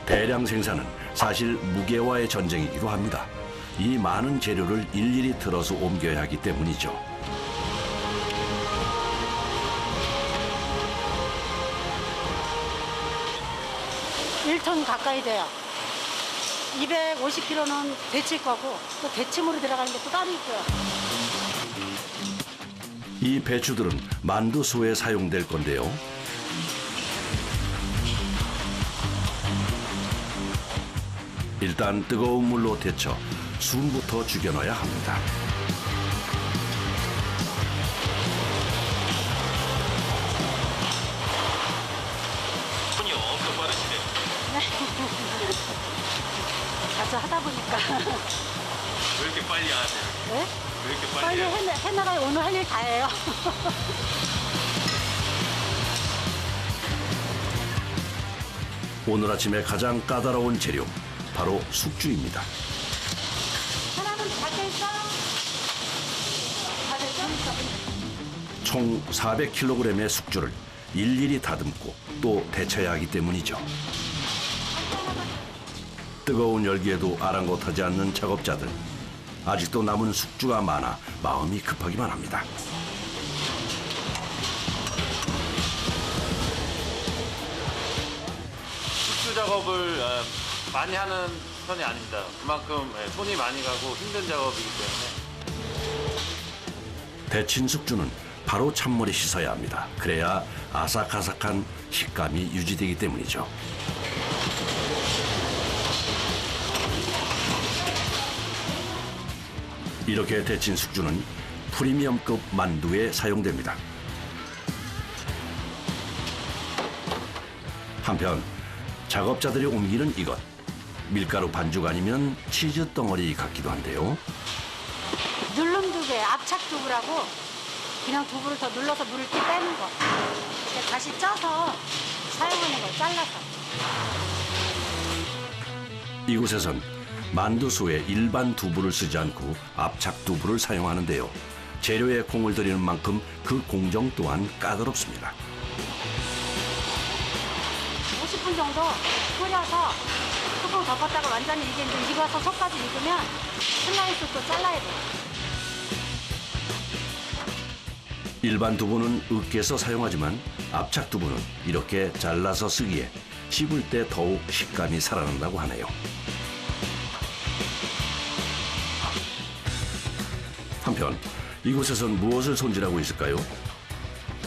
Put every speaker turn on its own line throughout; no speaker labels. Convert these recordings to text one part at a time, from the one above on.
대량 생산은 사실 무게와의 전쟁이기도 합니다. 이 많은 재료를 일일이 들어서 옮겨야 하기 때문이죠.
1톤 가까이 돼요. 250kg는 데칠 거고 또 데침으로 들어가는 게 또 따로 있고요.
이 배추들은 만두소에 사용될 건데요. 일단 뜨거운 물로 데쳐 숨부터 죽여놔야 합니다.
손이 엄청 빠르시네요.
자주 하다 보니까.
왜 이렇게 빨리 하세요?
네?
왜 이렇게
빨리
빨리 해요?
해나가요. 오늘 할 일 다 해요.
오늘 아침에 가장 까다로운 재료, 바로 숙주입니다.
사람은 다 됐어? 다 됐어?
총 400kg의 숙주를 일일이 다듬고 또 데쳐야 하기 때문이죠. 뜨거운 열기에도 아랑곳하지 않는 작업자들. 아직도 남은 숙주가 많아 마음이 급하기만 합니다.
숙주 작업을 많이 하는 편이 아닙니다. 그만큼 손이 많이 가고 힘든 작업이기 때문에.
데친 숙주는 바로 찬물에 씻어야 합니다. 그래야 아삭아삭한 식감이 유지되기 때문이죠. 이렇게 데친 숙주는 프리미엄급 만두에 사용됩니다. 한편 작업자들이 옮기는 이것, 밀가루 반죽 아니면 치즈 덩어리 같기도 한데요.
누름두개, 압착두부라고 그냥 두부를 더 눌러서 물기 빼는 거. 이렇게 다시 쪄서 사용하는 거, 잘라서.
이곳에선 만두소에 일반 두부를 쓰지 않고 압착 두부를 사용하는데요. 재료에 공을 들이는 만큼 그 공정 또한 까다롭습니다.
50분 정도 끓여서 뚜껑 덮었다가 완전히 이게 이제 익어서 속까지 익으면 슬라이스로 잘라야 돼요.
일반 두부는 으깨서 사용하지만 압착 두부는 이렇게 잘라서 쓰기에 씹을 때 더욱 식감이 살아난다고 하네요. 한편 이곳에선 무엇을 손질하고 있을까요?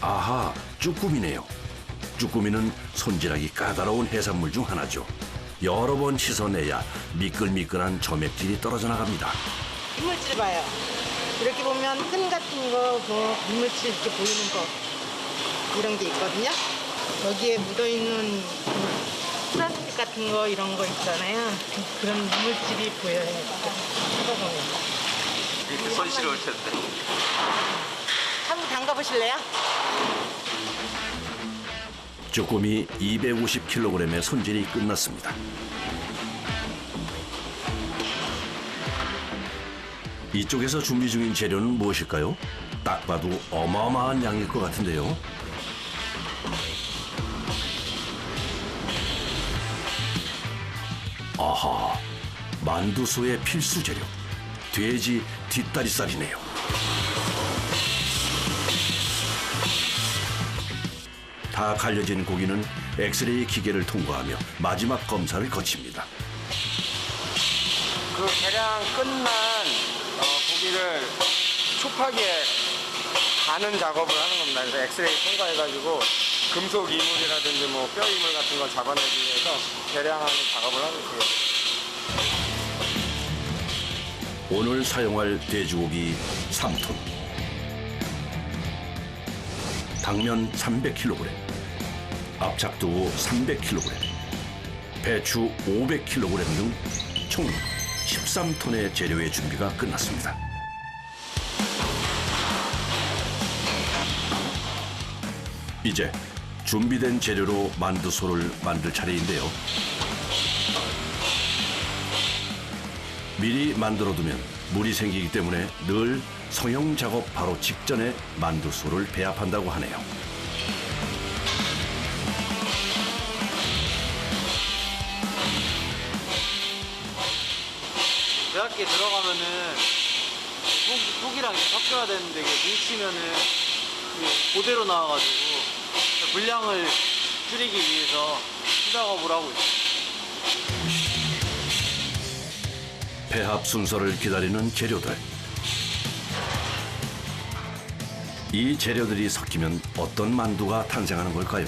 아하, 쭈꾸미네요. 쭈꾸미는 손질하기 까다로운 해산물 중 하나죠. 여러 번 씻어내야 미끌미끌한 점액질이 떨어져 나갑니다.
이물질 봐요. 이렇게 보면 끈 같은 거, 이물질 이렇게 보이는 거 이런 게 있거든요. 여기에 묻어있는 플라스틱 같은 거 이런 거 있잖아요. 그런 이물질이 보여요. 하다 보면.
손시러울 텐데.
한번 담가보실래요?
쭈꾸미 250kg의 손질이 끝났습니다. 이쪽에서 준비 중인 재료는 무엇일까요? 딱 봐도 어마어마한 양일 것 같은데요. 아하, 만두소의 필수 재료, 돼지 뒷다리살이네요. 다 갈려진 고기는 엑스레이 기계를 통과하며 마지막 검사를 거칩니다.
그 계량 끝난 고기를 촉하게 가는 작업을 하는 겁니다. 그래서 엑스레이 통과해가지고 금속 이물이라든지 뭐 뼈 이물 같은 걸 잡아내기 위해서 계량하는 작업을 하고 있어요.
오늘 사용할 돼지고기 3톤, 당면 300kg, 압착두부 300kg, 배추 500kg 등 총 13톤의 재료의 준비가 끝났습니다. 이제 준비된 재료로 만두소를 만들 차례인데요. 미리 만들어두면 물이 생기기 때문에 늘 성형 작업 바로 직전에 만두소를 배합한다고 하네요.
얇게 들어가면은 속이랑 이렇게 섞여야 되는데 이게 뭉치면은 이게 그대로 나와가지고 분량을 줄이기 위해서 수작업을 하고 있어요.
배합 순서를 기다리는 재료들. 이 재료들이 섞이면 어떤 만두가 탄생하는 걸까요?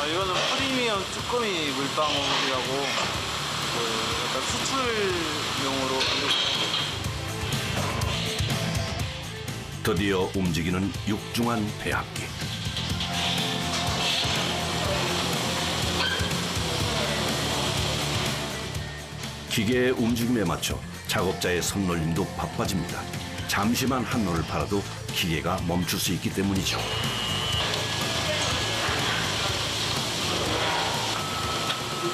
이거는 프리미엄 쭈꾸미 물방울이라고 약간 수출용으로
드디어 움직이는 육중한 배합기. 기계의 움직임에 맞춰 작업자의 손놀림도 바빠집니다. 잠시만 한노를 팔아도 기계가 멈출 수 있기 때문이죠.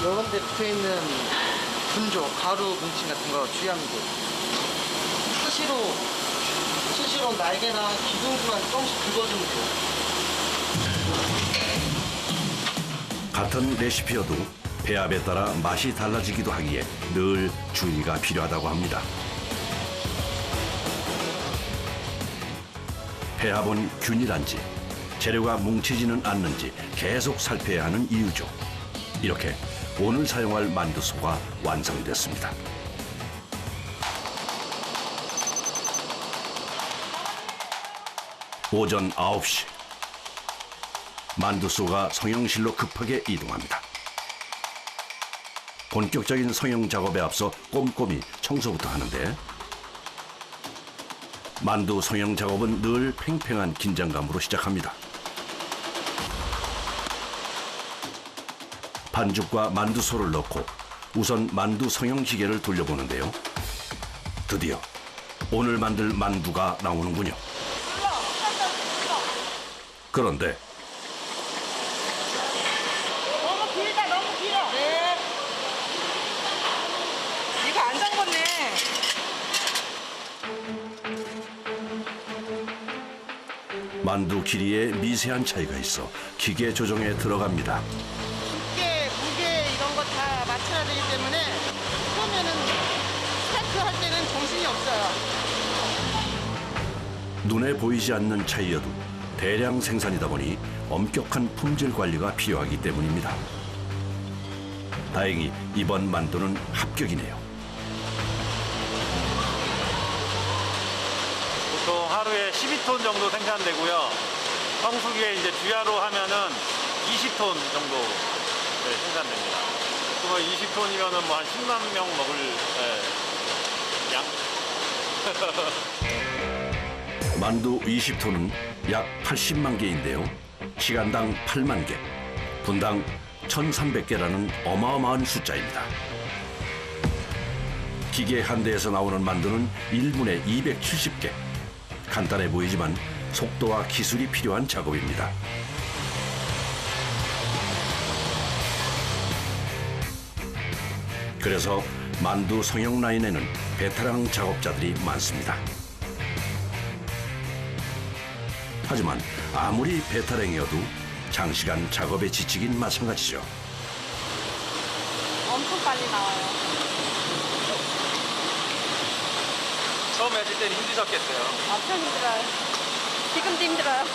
이런 데 붙어있는 분조, 가루 뭉침 같은 거 주의하면 돼요. 수시로 날개랑 기둥만 조금씩 긁어주면 돼요.
같은 레시피여도 배합에 따라 맛이 달라지기도 하기에 늘 주의가 필요하다고 합니다. 배합은 균일한지, 재료가 뭉치지는 않는지 계속 살펴야 하는 이유죠. 이렇게 오늘 사용할 만두소가 완성됐습니다. 오전 9시. 만두소가 성형실로 급하게 이동합니다. 본격적인 성형 작업에 앞서 꼼꼼히 청소부터 하는데 만두 성형 작업은 늘 팽팽한 긴장감으로 시작합니다. 반죽과 만두소를 넣고 우선 만두 성형 기계를 돌려보는데요. 드디어 오늘 만들 만두가 나오는군요. 그런데
너무 길다, 너무 길어. 네. 이거 안 담궜네.
만두 길이에 미세한 차이가 있어 기계 조정에 들어갑니다.
무게 이런 거 다 맞춰야 되기 때문에 처음에는 스타트 할 때는 정신이 없어요.
눈에 보이지 않는 차이여도 대량 생산이다 보니 엄격한 품질 관리가 필요하기 때문입니다. 다행히 이번 만두는 합격이네요.
보통 하루에 12톤 정도 생산되고요. 성수기에 이제 주야로 하면은 20톤 정도 생산됩니다. 그러면 20톤이면은 뭐 한 10만 명 먹을 양.
만두 20톤은 약 80만 개인데요. 시간당 8만 개, 분당 1,300개라는 어마어마한 숫자입니다. 기계 한 대에서 나오는 만두는 1분에 270개. 간단해 보이지만 속도와 기술이 필요한 작업입니다. 그래서 만두 성형 라인에는 베테랑 작업자들이 많습니다. 하지만 아무리 베테랑이어도 장시간 작업에 지치긴 마찬가지죠.
엄청 빨리 나와요.
처음에 하실 때는 힘드셨겠어요.
엄청 힘들어요. 지금도 힘들어요.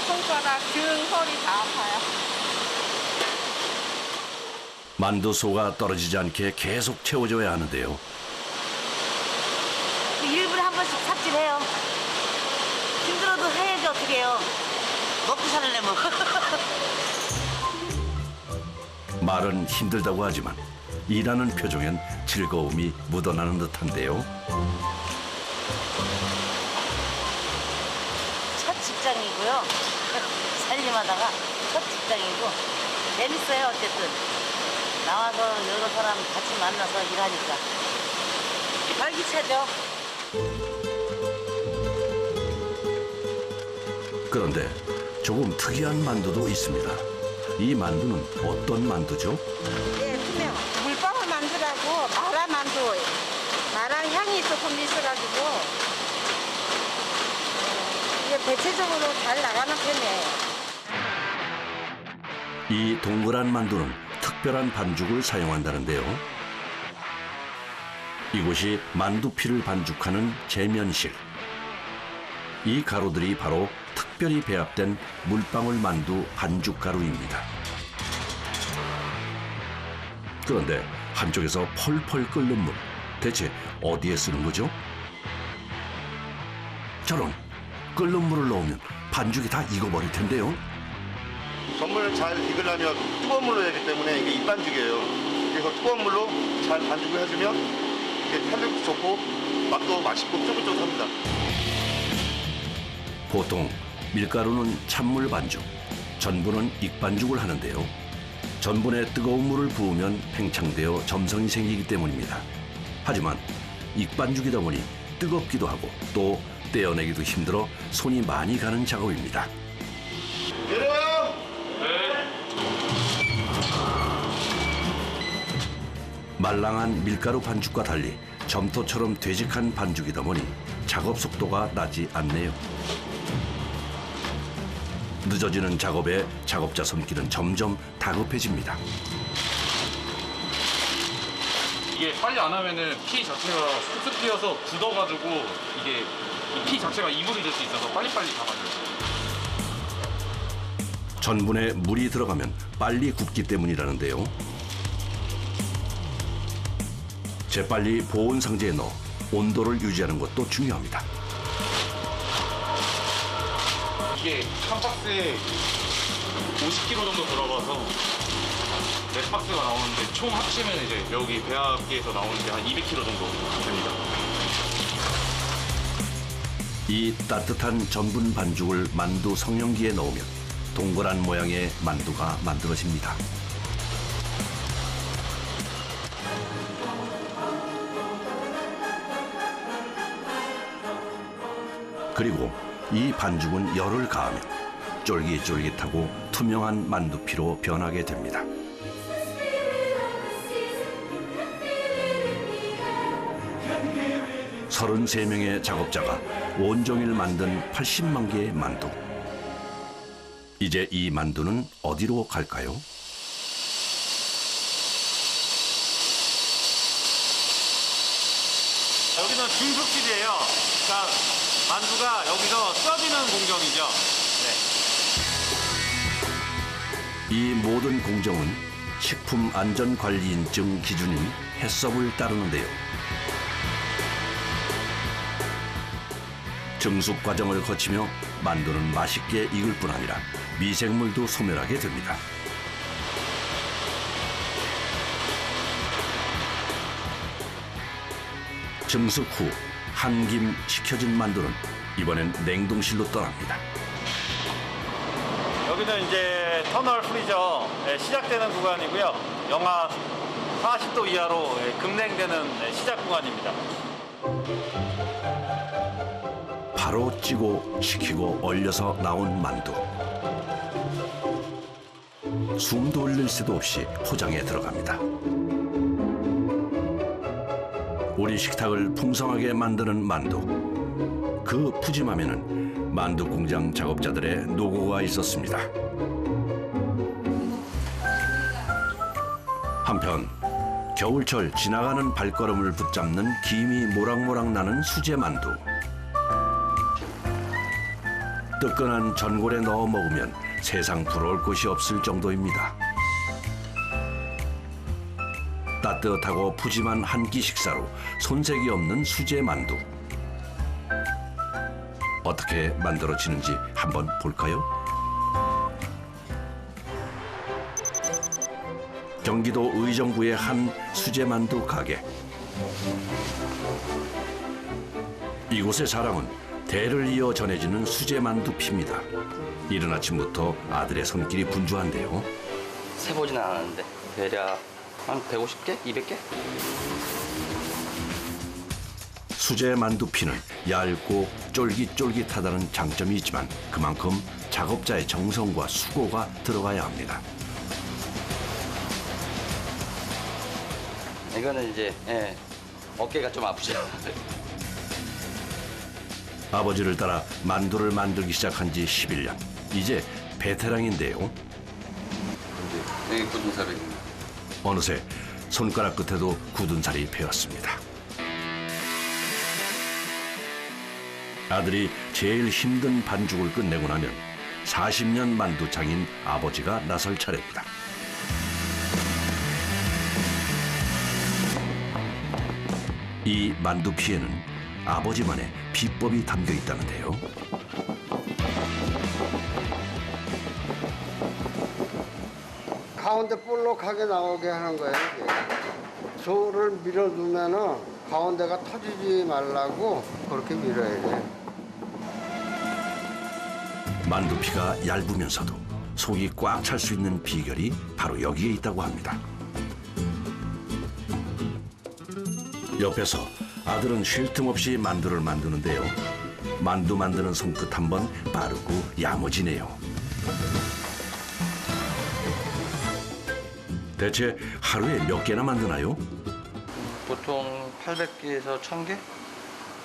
손가락, 등, 허리 다 아파요.
만두소가 떨어지지 않게 계속 채워줘야 하는데요.
일부러 한 번씩 삽질해요. 힘들어도 해야지 어떻게 해요. 먹고 살려면.
말은 힘들다고 하지만 일하는 표정엔 즐거움이 묻어나는 듯한데요.
첫 직장이고요. 살림하다가 첫 직장이고 재밌어요. 어쨌든 나와서 여러 사람 같이 만나서 일하니까 활기차죠.
그런데 조금 특이한 만두도 있습니다. 이 만두는 어떤 만두죠?
예, 투명. 물방울 만두라고 마라 만두. 마라 향이 있어서 있어가지고 이게 대체적으로 잘 나가는 편이에요.
이 동그란 만두는 특 특별한 반죽을 사용한다는데요. 이곳이 만두피를 반죽하는 제면실. 이 가루들이 바로 특별히 배합된 물방울 만두 반죽 가루입니다. 그런데 한쪽에서 펄펄 끓는 물, 대체 어디에 쓰는 거죠? 저런 끓는 물을 넣으면 반죽이 다 익어버릴 텐데요.
전분을 잘 익으려면 뜨거운 물로 해야 되기 때문에 이게 입반죽이에요. 그래서 뜨거운 물로 잘 반죽을 해주면 이게 탄력도 좋고 맛도 맛있고 쫄깃쫄깃합니다.
보통 밀가루는 찬물 반죽, 전분은 익반죽을 하는데요. 전분에 뜨거운 물을 부으면 팽창되어 점성이 생기기 때문입니다. 하지만 익반죽이다 보니 뜨겁기도 하고 또 떼어내기도 힘들어 손이 많이 가는 작업입니다.
내려와요!
말랑한 밀가루 반죽과 달리 점토처럼 되직한 반죽이다 보니 작업 속도가 나지 않네요. 늦어지는 작업에 작업자 손길은 점점 다급해집니다.
이게 빨리 안 하면은 피 자체가 쑥쑥 피어서 굳어가지고 이게 이 피 자체가 이물이 될 수 있어서 빨리빨리 잡아줘요.
전분에 물이 들어가면 빨리 굳기 때문이라는데요. 재빨리 보온 상자에 넣어 온도를 유지하는 것도 중요합니다.
이게 한 박스에 50kg 정도 들어가서 4박스가 나오는데 총 합치면 이제 여기 배합기에서 나오는 게 한 200kg 정도 됩니다.
이 따뜻한 전분 반죽을 만두 성형기에 넣으면 동그란 모양의 만두가 만들어집니다. 그리고 이 반죽은 열을 가하면 쫄깃쫄깃하고 투명한 만두피로 변하게 됩니다. (33) 명의 작업자가 온종일 만든 80만 개의 만두. 이제 이 만두는 어디로 갈까요?
여기는 중숙실이에요. 그러니까 만두가 여기서 써지는 공정이죠. 네.
이 모든 공정은 식품안전관리인증 기준인 해썹을 따르는데요. 증숙 과정을 거치며 만두는 맛있게 익을 뿐 아니라 미생물도 소멸하게 됩니다. 증숙 후 한 김 식혀진 만두는 이번엔 냉동실로 떠납니다.
여기는 이제 터널 프리저 시작되는 구간이고요. 영하 40도 이하로 급냉되는 시작 구간입니다.
바로 찌고 식히고 얼려서 나온 만두. 숨도 흘릴 새도 없이 포장에 들어갑니다. 우리 식탁을 풍성하게 만드는 만두. 그 푸짐함에는 만두 공장 작업자들의 노고가 있었습니다. 한편 겨울철 지나가는 발걸음을 붙잡는 김이 모락모락 나는 수제 만두. 뜨끈한 전골에 넣어 먹으면 세상 부러울 곳이 없을 정도입니다. 따뜻하고 푸짐한 한 끼 식사로 손색이 없는 수제 만두. 어떻게 만들어지는지 한번 볼까요? 경기도 의정부의 한 수제 만두 가게. 이곳의 자랑은 대를 이어 전해지는 수제 만두 피입니다. 이른 아침부터 아들의 손길이 분주한데요.
세보지는 않았는데 대략 한 150개? 200개?
수제 만두 피는 얇고 쫄깃쫄깃하다는 장점이 있지만 그만큼 작업자의 정성과 수고가 들어가야 합니다.
이거는 이제 어깨가 좀 아프죠.
아버지를 따라 만두를 만들기 시작한 지 11년. 이제 베테랑인데요.
여기 굳은 400입니다.
어느새 손가락 끝에도 굳은 살이 배었습니다. 아들이 제일 힘든 반죽을 끝내고 나면 40년 만두장인 아버지가 나설 차례입니다. 이 만두피에는 아버지만의 비법이 담겨 있다는데요.
가운데 볼록하게 나오게 하는 거예요. 이게. 소를 밀어두면은 가운데가 터지지 말라고 그렇게 밀어야 돼.
만두피가 얇으면서도 속이 꽉 찰 수 있는 비결이 바로 여기에 있다고 합니다. 옆에서 아들은 쉴 틈 없이 만두를 만드는데요. 만두 만드는 손끝 한번 빠르고 야무지네요. 대체 하루에 몇 개나 만드나요?
보통 800개에서 1000개?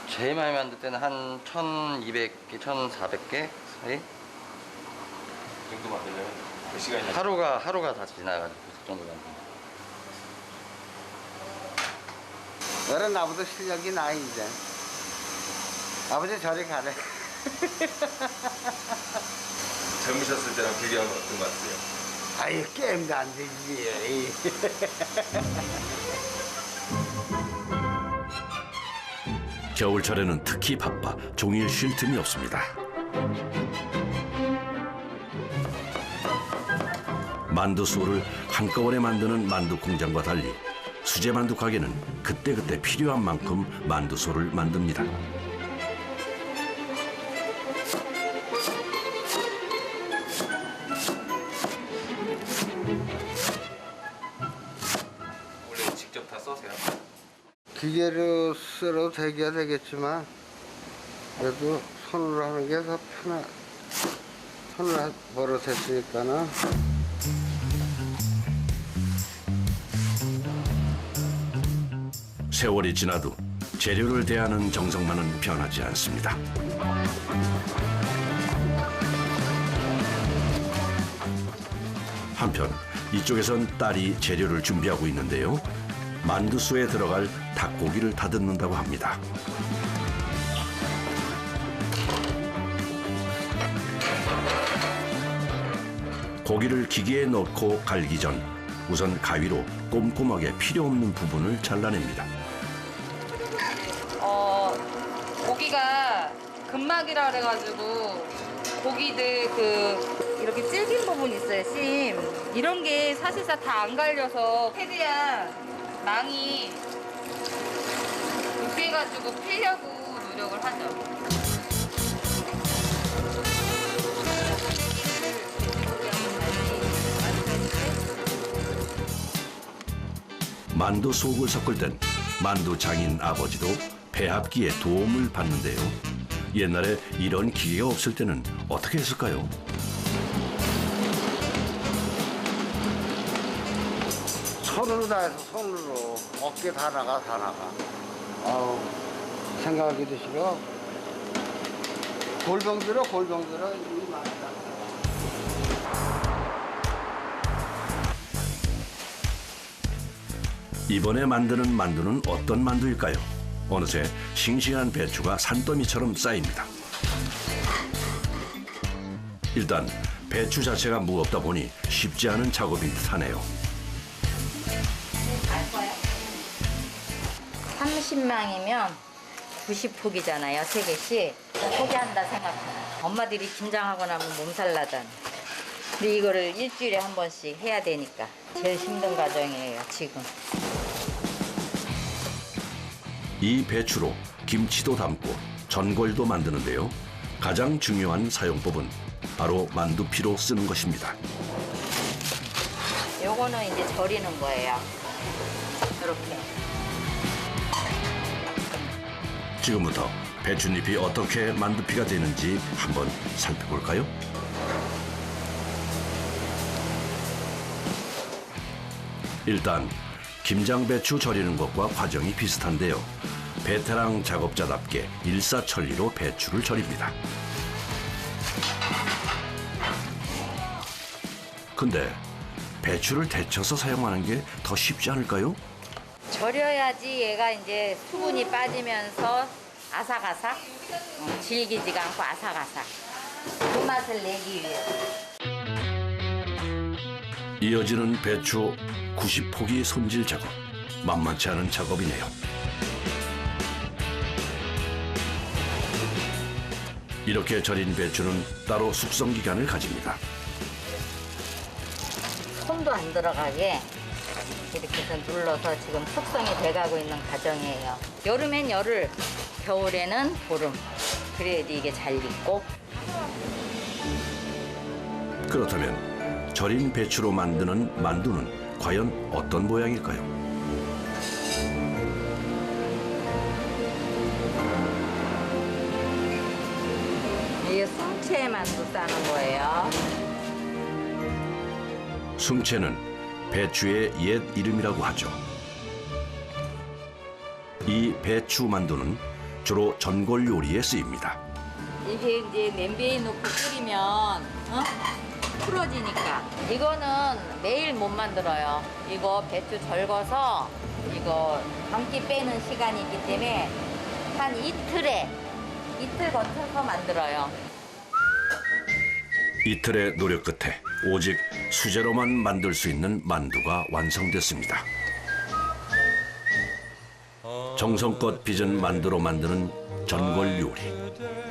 제일 많이 만들 때는 한 1200개, 1400개 사이?
이 정도 만들려면 몇 시간이나?
하루가 다 지나가지고 그 정도 만듭니다.
너는 나보다 실력이 나 이제. 아버지 저리 가래.
젊으셨을 때랑 비교하면 어떤 것 같으세요?
아이 게임도 안 되지.
겨울철에는 특히 바빠 종일 쉴 틈이 없습니다. 만두소를 한꺼번에 만드는 만두 공장과 달리 수제 만두 가게는 그때그때 필요한 만큼 만두소를 만듭니다.
원래 직접 다 써세요?
기계로 쓸어도 되기야 되겠지만 그래도 손으로 하는 게 더 편해. 손으로 버릇했으니까는.
세월이 지나도 재료를 대하는 정성만은 변하지 않습니다. 한편 이쪽에선 딸이 재료를 준비하고 있는데요. 만두소에 들어갈 닭고기를 다듬는다고 합니다. 고기를 기계에 넣고 갈기 전 우선 가위로 꼼꼼하게 필요 없는 부분을 잘라냅니다.
고기가 근막이라 그래가지고 고기들 이렇게 질긴 부분 있어요, 심. 이런 게 사실상 다 안 갈려서 최대한 망이 으깨가지고 피려고 노력을 하죠.
만두 속을 섞을 땐 만두 장인 아버지도 배합기에 도움을 받는데요. 옛날에 이런 기계가 없을 때는 어떻게 했을까요?
손으로 다 해서 손으로. 어깨 다 나가. 아우, 생각하기도 싫어. 골병 들어. 이 많다.
이번에 만드는 만두는 어떤 만두일까요? 어느새 싱싱한 배추가 산더미처럼 쌓입니다. 일단 배추 자체가 무겁다 보니 쉽지 않은 작업인 듯하네요.
30망이면 90포기잖아요, 3개씩. 포기한다 생각해. 엄마들이 김장하고 나면 몸살 나잖아. 근데 이거를 일주일에 한 번씩 해야 되니까 제일 힘든 과정이에요, 지금.
이 배추로 김치도 담고 전골도 만드는데요. 가장 중요한 사용법은 바로 만두피로 쓰는 것입니다.
요거는 이제 절이는 거예요. 이렇게.
지금부터 배춧잎이 어떻게 만두피가 되는지 한번 살펴볼까요? 일단 김장배추 절이는 것과 과정이 비슷한데요. 베테랑 작업자답게 일사천리로 배추를 절입니다. 근데 배추를 데쳐서 사용하는 게 더 쉽지 않을까요?
절여야지 얘가 이제 수분이 빠지면서 아삭아삭, 질기지가 않고 아삭아삭. 그 맛을 내기 위해서.
이어지는 배추 90포기 손질 작업. 만만치 않은 작업이네요. 이렇게 절인 배추는 따로 숙성 기간을 가집니다.
손도 안 들어가게 이렇게 해서 눌러서 지금 숙성이 돼가고 있는 과정이에요. 여름엔 열흘, 겨울에는 보름. 그래야지 이게 잘 익고.
그렇다면 절인 배추로 만드는 만두는 과연 어떤 모양일까요?
이게 숭채 만두 싸는 거예요.
숭채는 배추의 옛 이름이라고 하죠. 이 배추 만두는 주로 전골 요리에 쓰입니다.
이게 이제 냄비에 넣고 끓이면 풀어지니까. 이거는 매일 못 만들어요. 이거 배추 절거서 이거 감기 빼는 시간이 있기 때문에 한 이틀 거쳐서 만들어요.
이틀의 노력 끝에 오직 수제로만 만들 수 있는 만두가 완성됐습니다. 정성껏 빚은 만두로 만드는 전골 요리.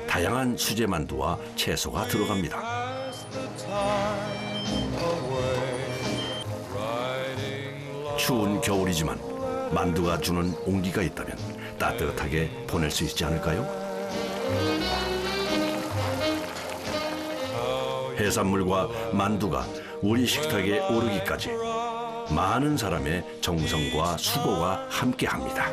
다양한 수제 만두와 채소가 들어갑니다. 추운 겨울이지만 만두가 주는 온기가 있다면 따뜻하게 보낼 수 있지 않을까요? 해산물과 만두가 우리 식탁에 오르기까지 많은 사람의 정성과 수고가 함께합니다.